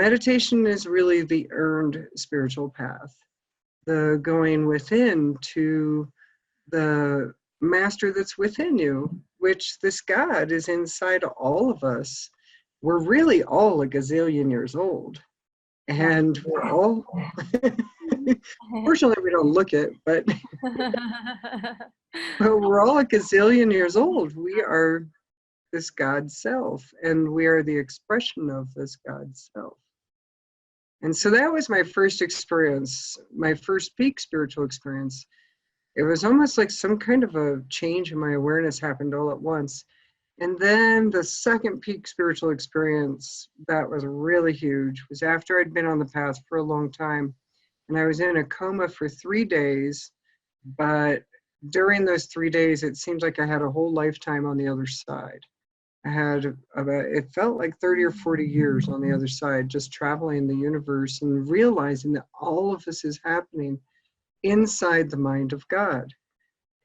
meditation is really the earned spiritual path, the going within to the master that's within you, which this God is inside all of us. We're really all a gazillion years old, and we're all, fortunately we don't look it, but we're all a gazillion years old. We are this God self, and we are the expression of this God self. And so that was my first experience, my first peak spiritual experience. It was almost like some kind of a change in my awareness happened all at once. And then the second peak spiritual experience that was really huge was after I'd been on the path for a long time. And I was in a coma for 3 days. But during those 3 days, it seemed like I had a whole lifetime on the other side. I had about, it felt like 30 or 40 years on the other side, just traveling the universe and realizing that all of this is happening inside the mind of God.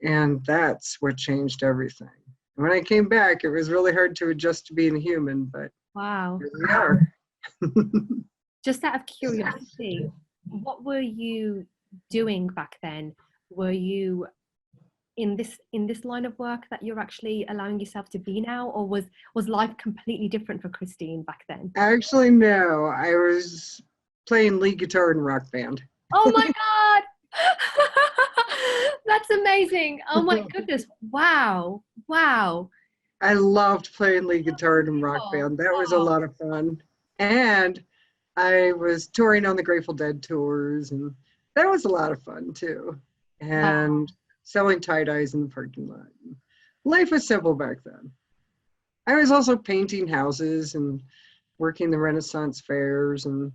And that's what changed everything. When I came back, it was really hard to adjust to being a human, but wow, here we are. Just out of curiosity, what were you doing back then? Were you in this line of work that you're actually allowing yourself to be now, or was life completely different for Christine back then? Actually, no. I was playing lead guitar in a rock band. Oh my God! That's amazing. Oh my goodness. Wow. Wow. I loved playing lead guitar in a rock band. That was a lot of fun. And I was touring on the Grateful Dead tours, and that was a lot of fun too. And selling tie-dyes in the parking lot. Life was simple back then. I was also painting houses and working the Renaissance fairs, and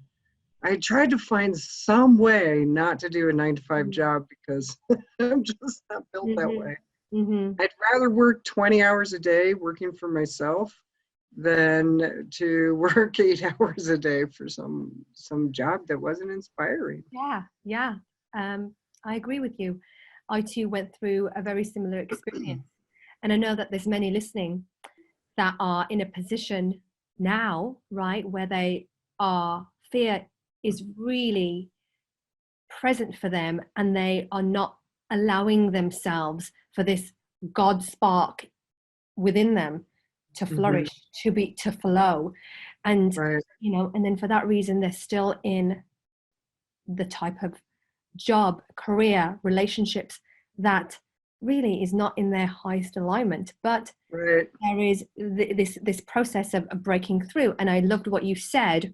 I tried to find some way not to do a 9-to-5 job because I'm just not built that way. I'd rather work 20 hours a day working for myself than to work 8 hours a day for some job that wasn't inspiring. Yeah. I agree with you. I too went through a very similar experience. And I know that there's many listening that are in a position now, right, where they are, fear is really present for them, and they are not allowing themselves for this God spark within them to flourish, to flow. And, you know, and then for that reason, they're still in the type of job, career, relationships that really is not in their highest alignment. But there is this process of breaking through. And I loved what you said.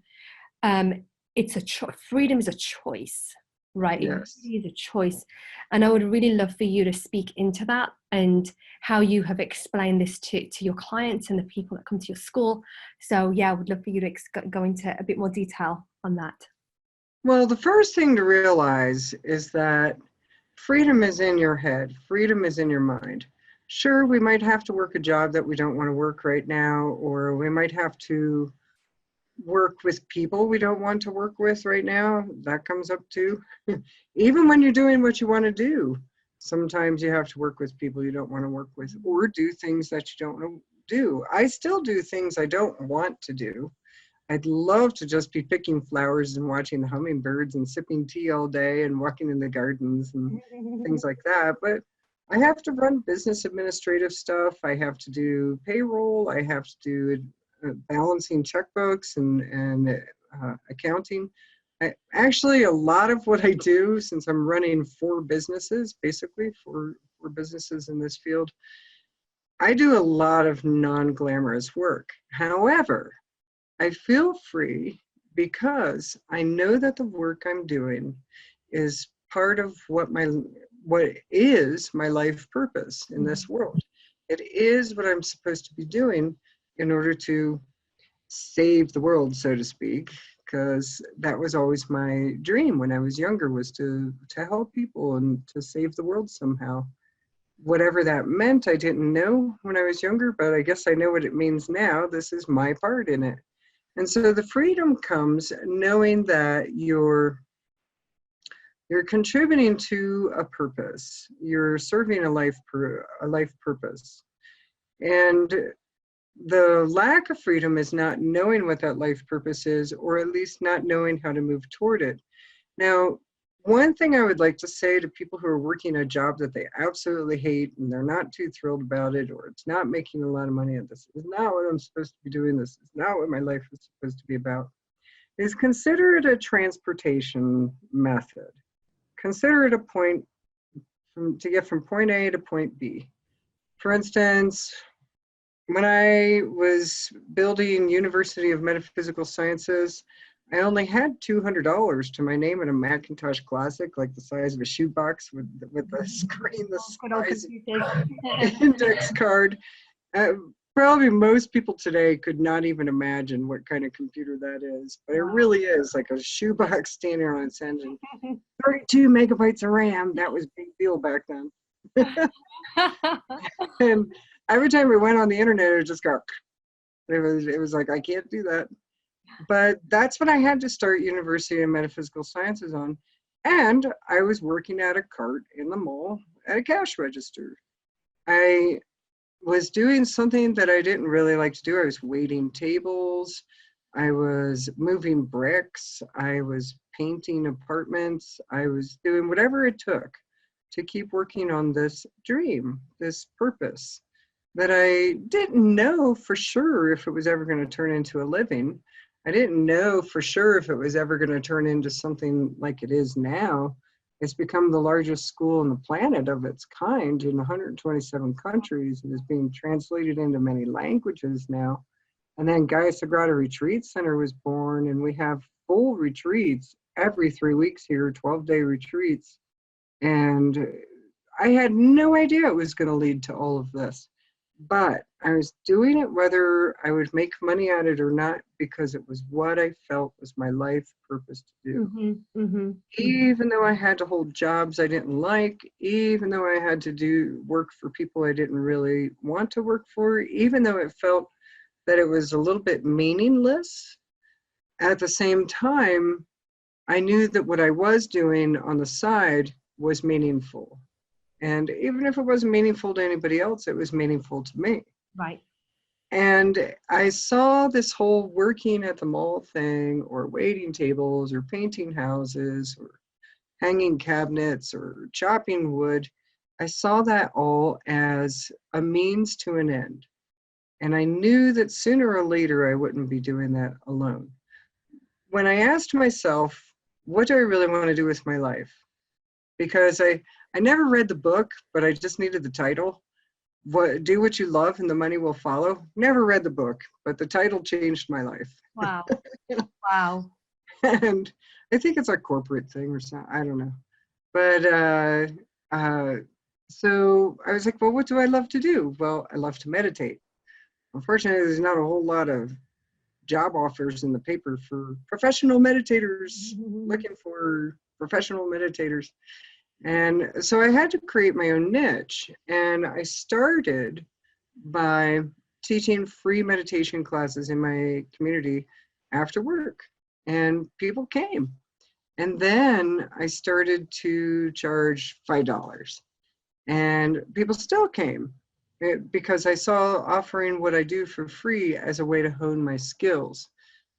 It's a freedom is a choice, right? Yes. It really is a choice. And I would really love for you to speak into that and how you have explained this to your clients and the people that come to your school. So yeah, I would love for you to go into a bit more detail on that. Well, the first thing to realize is that freedom is in your head. Freedom is in your mind. Sure, we might have to work a job that we don't want to work right now, or we might have to work with people we don't want to work with right now. That comes up too. Even when you're doing what you want to do, sometimes you have to work with people you don't want to work with, or do things that you don't want to do. I still do things I don't want to do. I'd love to just be picking flowers and watching the hummingbirds and sipping tea all day and walking in the gardens and things like that. But I have to run business administrative stuff. I have to do payroll. I have to do balancing checkbooks and accounting. Actually, a lot of what I do, since I'm running 4 businesses, basically for businesses in this field, I do a lot of non-glamorous work. However, I feel free because I know that the work I'm doing is part of what is my life purpose in this world. It is what I'm supposed to be doing in order to save the world, so to speak, because that was always my dream when I was younger, was to help people and to save the world somehow. Whatever that meant, I didn't know when I was younger, but I guess I know what it means now. This is my part in it. And so the freedom comes knowing that you're contributing to a purpose. You're serving a life purpose. And the lack of freedom is not knowing what that life purpose is, or at least not knowing how to move toward it. Now, one thing I would like to say to people who are working a job that they absolutely hate and they're not too thrilled about it, or it's not making a lot of money, and this is not what I'm supposed to be doing, this is not what my life is supposed to be about, is consider it a transportation method. Consider it a point to get from point A to point B. For instance, when I was building University of Metaphysical Sciences, I only had $200 to my name in a Macintosh Classic, like the size of a shoebox with the screen the size of index card. Probably most people today could not even imagine what kind of computer that is, but it really is like a shoebox standing on its engine. 32 megabytes of RAM, that was a big deal back then. And every time we went on the internet, it just got, it was like, I can't do that. But that's what I had to start University of Metaphysical Sciences on. And I was working at a cart in the mall at a cash register. I was doing something that I didn't really like to do. I was waiting tables. I was moving bricks. I was painting apartments. I was doing whatever it took to keep working on this dream, this purpose that I didn't know for sure if it was ever going to turn into a living. I didn't know for sure if it was ever going to turn into something like it is now. It's become the largest school on the planet of its kind in 127 countries. It is being translated into many languages now. And then Gaia Sagrada Retreat Center was born, and we have full retreats every 3 weeks here, 12-day retreats. And I had no idea it was going to lead to all of this. But I was doing it whether I would make money at it or not, because it was what I felt was my life purpose to do. Even though I had to hold jobs I didn't like, even though I had to do work for people I didn't really want to work for, even though it felt that it was a little bit meaningless, at the same time, I knew that what I was doing on the side was meaningful. And even if it wasn't meaningful to anybody else, it was meaningful to me. Right. And I saw this whole working at the mall thing, or waiting tables, or painting houses, or hanging cabinets, or chopping wood. I saw that all as a means to an end. And I knew that sooner or later I wouldn't be doing that alone. When I asked myself, what do I really want to do with my life? Because I never read the book, but I just needed the title. Do what you love and the money will follow. Never read the book, but the title changed my life. Wow. Wow. And I think it's a corporate thing or something. I don't know. But so I was like, well, what do I love to do? Well, I love to meditate. Unfortunately, there's not a whole lot of job offers in the paper for professional meditators, looking for professional meditators. And so I had to create my own niche. And I started by teaching free meditation classes in my community after work. And people came. And then I started to charge $5. And people still came because I saw offering what I do for free as a way to hone my skills.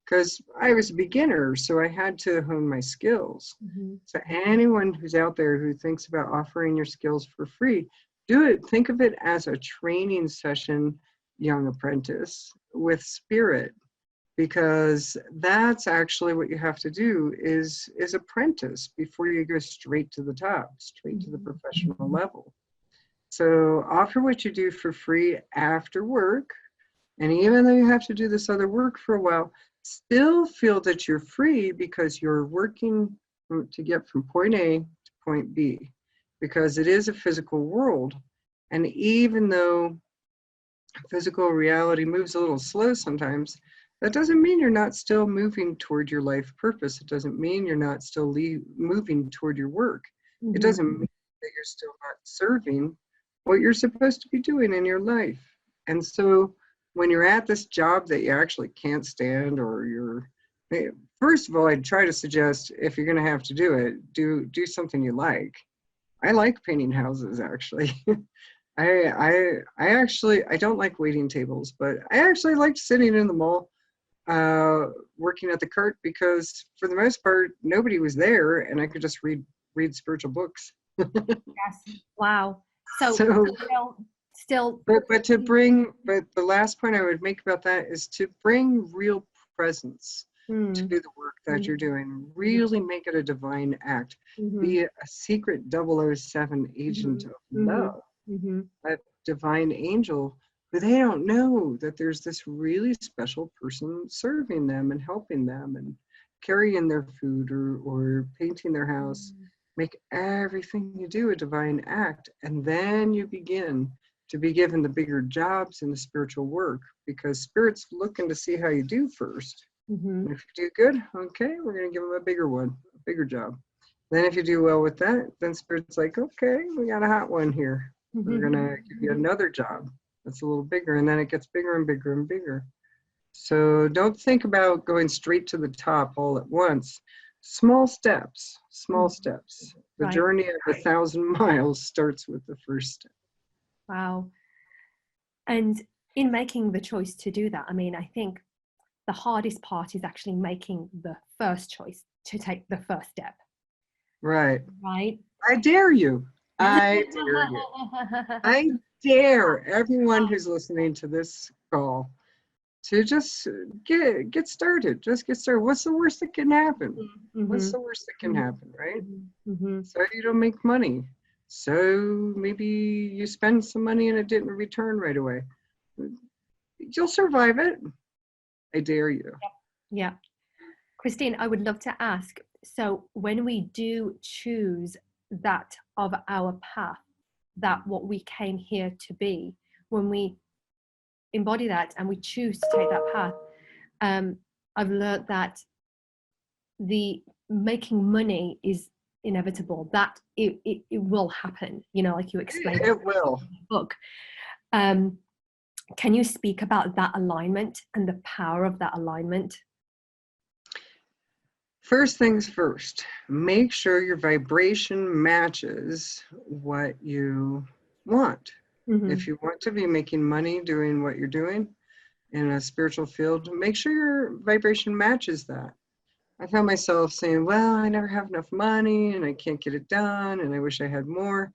Because I was a beginner, so I had to hone my skills. So anyone who's out there who thinks about offering your skills for free, do it. Think of it as a training session, young apprentice, with spirit, because that's actually what you have to do is apprentice before you go straight to the top, straight to the professional level. So offer what you do for free after work. And even though you have to do this other work for a while, still feel that you're free because you're working to get from point A to point B, because it is a physical world. And even though physical reality moves a little slow sometimes, that doesn't mean you're not still moving toward your life purpose. It doesn't mean you're not still moving toward your work. It doesn't mean that you're still not serving what you're supposed to be doing in your life. And so when you're at this job that you actually can't stand, or first of all, I'd try to suggest, if you're going to have to do it, do something you like. I like painting houses, actually. I don't like waiting tables, but I actually liked sitting in the mall, working at the cart, because for the most part nobody was there and I could just read spiritual books. Yes. Wow. So So, still. but the last point I would make about that is to bring real presence to Mm, the work that you're doing. Really make it a divine act. mm-hmm, Be a secret 007 agent of mm-hmm, love, mm-hmm, a divine angel, but they don't know that there's this really special person serving them and helping them and carrying their food, or painting their house. Make everything you do a divine act, and then you begin to be given the bigger jobs in the spiritual work, because spirit's looking to see how you do first. mm-hmm, And if you do good, okay, we're going to give them a bigger one, a bigger job. Then if you do well with that, then spirit's like, okay, we got a hot one here. We're going to give you another job that's a little bigger. And then it gets bigger and bigger and bigger. So don't think about going straight to the top all at once. Small steps, small steps. The right. journey of 1,000 miles starts with the first step. Wow. And in making the choice to do that, I mean, I think the hardest part is actually making the first choice to take the first step. Right. Right. I dare you. I dare you. I dare everyone who's listening to this call to just get started. Just get started. What's the worst that can happen? What's Mm-hmm, the worst that can happen, right? mm-hmm. So you don't make money. So maybe you spend some money and it didn't return right away. You'll survive it. I dare you. Yeah. Christine, I would love to ask, so when we do choose that of our path, that what we came here to be, when we embody that and we choose to take that path, I've learned that the making money is inevitable, that it will happen, you know, like you explained It will. in the book. Can you speak about that alignment and the power of that alignment? First things first, make sure your vibration matches what you want. Mm-hmm. If you want to be making money doing what you're doing in a spiritual field, make sure your vibration matches that. I found myself saying, well, I never have enough money and I can't get it done and I wish I had more.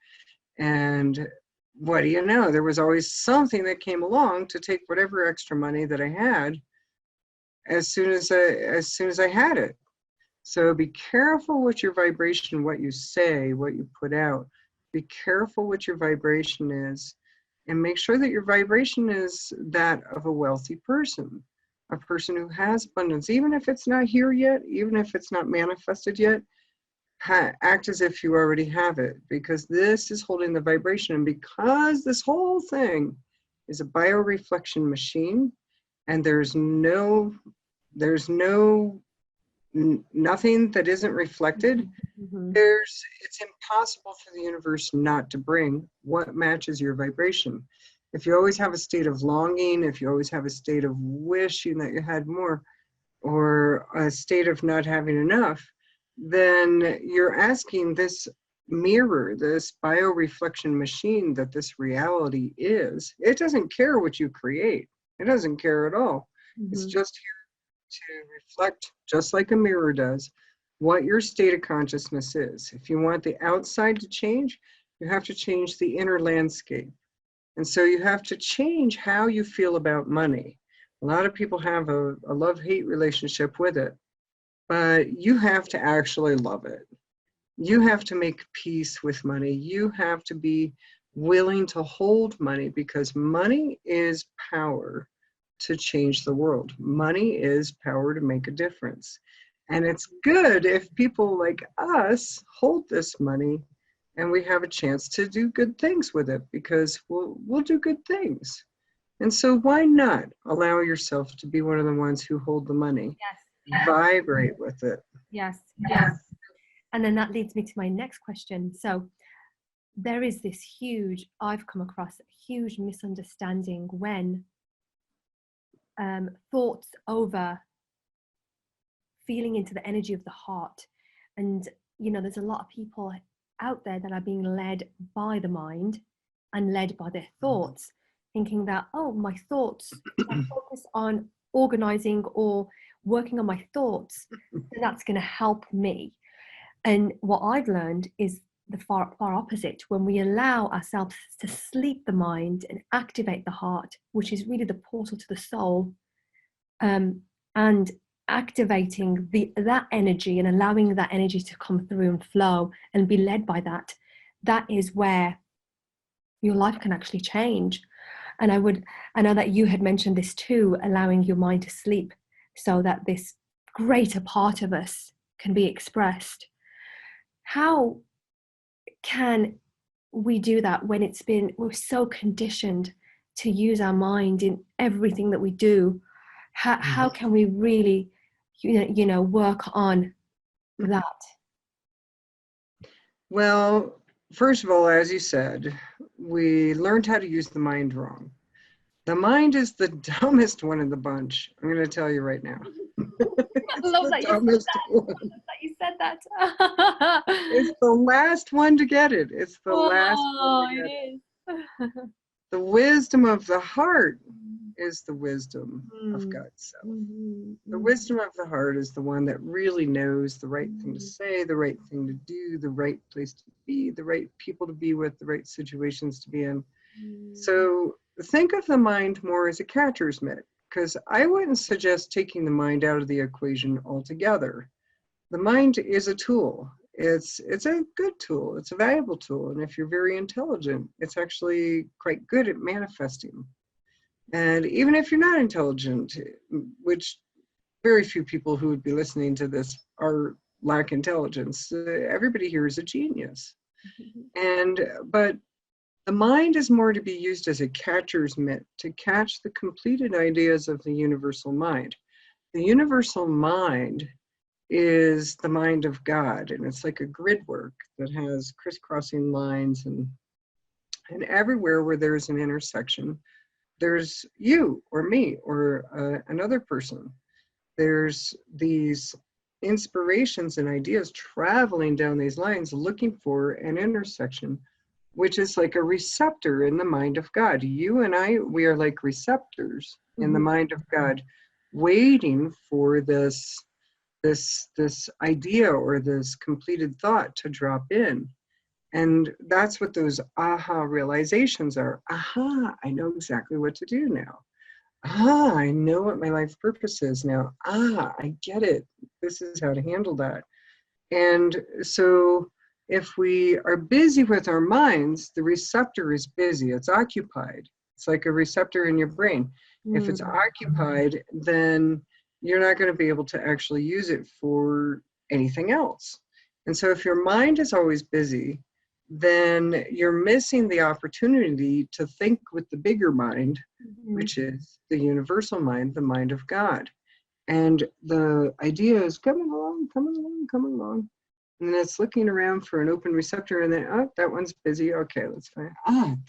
And what do you know? There was always something that came along to take whatever extra money that I had as soon as I had it. So be careful with your vibration, what you say, what you put out. Be careful what your vibration is, and make sure that your vibration is that of a wealthy person, a person who has abundance. Even if it's not here yet, even if it's not manifested yet, act as if you already have it, because this is holding the vibration. And because this whole thing is a bioreflection machine, and there's nothing that isn't reflected, Mm-hmm. it's impossible for the universe not to bring what matches your vibration. If you always have a state of longing, if you always have a state of wishing that you had more, or a state of not having enough, then you're asking this mirror, this bioreflection machine that this reality is. It doesn't care what you create. It doesn't care at all. It's just here to reflect, just like a mirror does, what your state of consciousness is. If you want the outside to change, you have to change the inner landscape. And so you have to change how you feel about money. A lot of people have a love-hate relationship with it, but you have to actually love it. You have to make peace with money. You have to be willing to hold money, because money is power to change the world. Money is power to make a difference. And it's good if people like us hold this money and we have a chance to do good things with it, because we'll do good things. And so why not allow yourself to be one of the ones who hold the money? Yes. Vibrate with it. Yes. Yes. And then that leads me to my next question. So there is this huge, I've come across a huge misunderstanding when thoughts over feeling into the energy of the heart. And, you know, there's a lot of people out there that are being led by the mind and led by their thoughts, thinking that, oh, my thoughts, I focus on organizing or working on my thoughts, then that's going to help me. And what I've learned is the far opposite. When we allow ourselves to sleep the mind and activate the heart, which is really the portal to the soul, and activating that energy and allowing that energy to come through and flow and be led by that, that is where your life can actually change. And I know that you had mentioned this too, allowing your mind to sleep so that this greater part of us can be expressed. How can we do that when we're so conditioned to use our mind in everything that we do? How can we really, work on that? Well, first of all, as you said, we learned how to use the mind wrong. The mind is the dumbest one in the bunch. I'm going to tell you right now. I love that you said that. It's the last one to get it. It's the last one to get it. The wisdom of the heart is the wisdom of God's self. The wisdom of the heart is the one that really knows the right thing to say, the right thing to do, the right place to be, the right people to be with, the right situations to be in. So think of the mind more as a catcher's mitt, because I wouldn't suggest taking the mind out of the equation altogether. The mind is a tool. It's a good tool. It's a valuable tool. And if you're very intelligent, it's actually quite good at manifesting. And even if you're not intelligent, which very few people who would be listening to this lack intelligence, everybody here is a genius. But the mind is more to be used as a catcher's mitt to catch the completed ideas of the universal mind. The universal mind is the mind of God, and it's like a grid work that has crisscrossing lines, and everywhere where there's an intersection, there's you or me or another person. There's these inspirations and ideas traveling down these lines looking for an intersection, which is like a receptor in the mind of God. You and I, we are like receptors in the mind of God, waiting for this idea or this completed thought to drop in. And that's what those aha realizations are. Aha, I know exactly what to do now. Ah, I know what my life purpose is now. Ah, I get it. This is how to handle that. And so if we are busy with our minds, the receptor is busy, it's occupied. It's like a receptor in your brain. If it's occupied, then you're not going to be able to actually use it for anything else. And so if your mind is always busy, then you're missing the opportunity to think with the bigger mind, which is the universal mind, the mind of God. And the idea is coming along. And then it's looking around for an open receptor, and then, oh, that one's busy. Okay, let's find,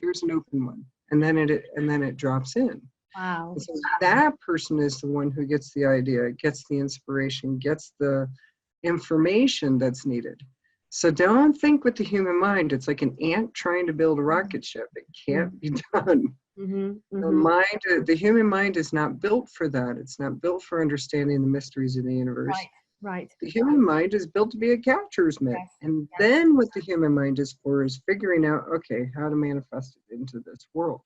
there's an open one. And then it drops in. Wow. And so that person is the one who gets the idea, gets the inspiration, gets the information that's needed. So don't think with the human mind. It's like an ant trying to build a rocket ship. It can't be done. The human mind is not built for that. It's not built for understanding the mysteries of the universe. Right. The human mind is built to be a catcher's mitt. Yes. And then what the human mind is for is figuring out, okay, how to manifest it into this world.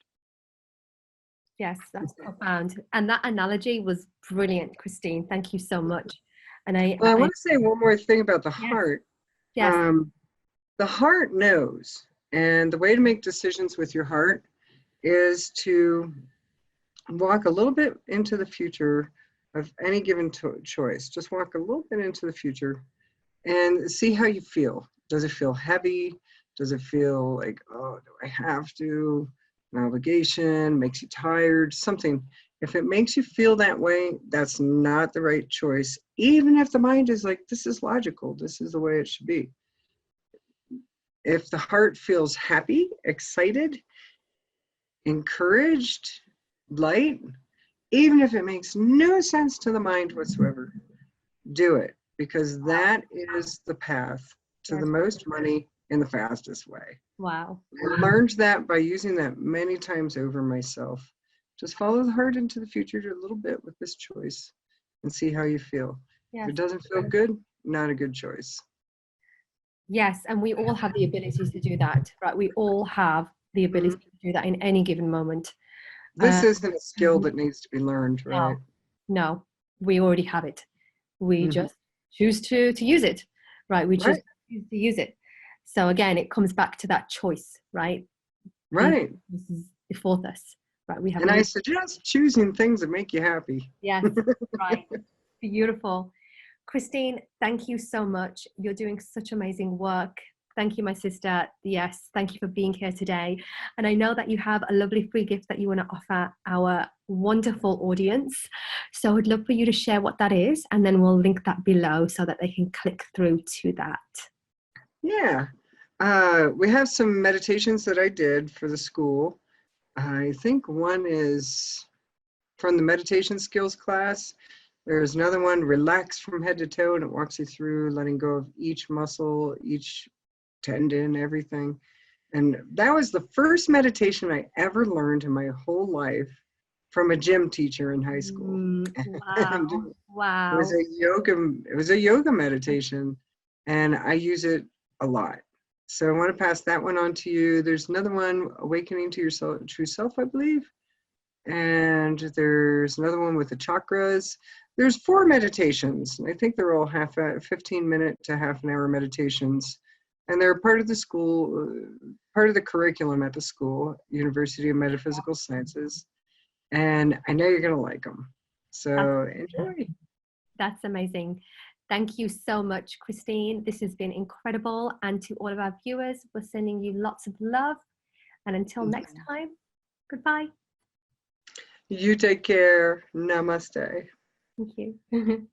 Yes, that's profound. And that analogy was brilliant, Christine. Thank you so much. And I want to say one more thing about the heart. Yes. The heart knows. And the way to make decisions with your heart is to walk a little bit into the future of any given choice. Just walk a little bit into the future and see how you feel. Does it feel heavy? Does it feel like, oh, do I have to? An obligation, makes you tired, something. If it makes you feel that way, that's not the right choice. Even if the mind is like, this is logical, this is the way it should be. If the heart feels happy, excited, encouraged, light, even if it makes no sense to the mind whatsoever, do it, because that is the path to the most money in the fastest way. Wow. I learned that by using that many times over myself. Just follow the heart into the future a little bit with this choice and see how you feel. Yes. If it doesn't feel good, not a good choice. Yes, and we all have the ability to do that, right? We all have the ability to do that in any given moment. This isn't a skill that needs to be learned, right? No, we already have it. We just choose to use it, right? We choose to use it. So again, it comes back to that choice, right? Right. This is before us, right? We have. And I suggest choosing things that make you happy. Yes, right. Beautiful. Christine, thank you so much. You're doing such amazing work. Thank you, my sister. Yes, thank you for being here today. And I know that you have a lovely free gift that you want to offer our wonderful audience. So I'd love for you to share what that is, and then we'll link that below so that they can click through to that. Yeah. We have some meditations that I did for the school. I think one is from the meditation skills class. There's another one, relax from head to toe, and it walks you through letting go of each muscle, each tendon, everything. And that was the first meditation I ever learned in my whole life from a gym teacher in high school. Wow. Wow. It was a yoga meditation, and I use it a lot. So I want to pass that one on to you. There's another one, awakening to your true self, I believe. And there's another one with the chakras. There's 4 meditations. I think they're all 15-minute to half an hour meditations. And they're part of the school, part of the curriculum at the school, University of Metaphysical Sciences. And I know you're going to like them. So enjoy. That's amazing. Thank you so much, Christine. This has been incredible. And to all of our viewers, we're sending you lots of love. And until next time, goodbye. You take care. Namaste. Thank you.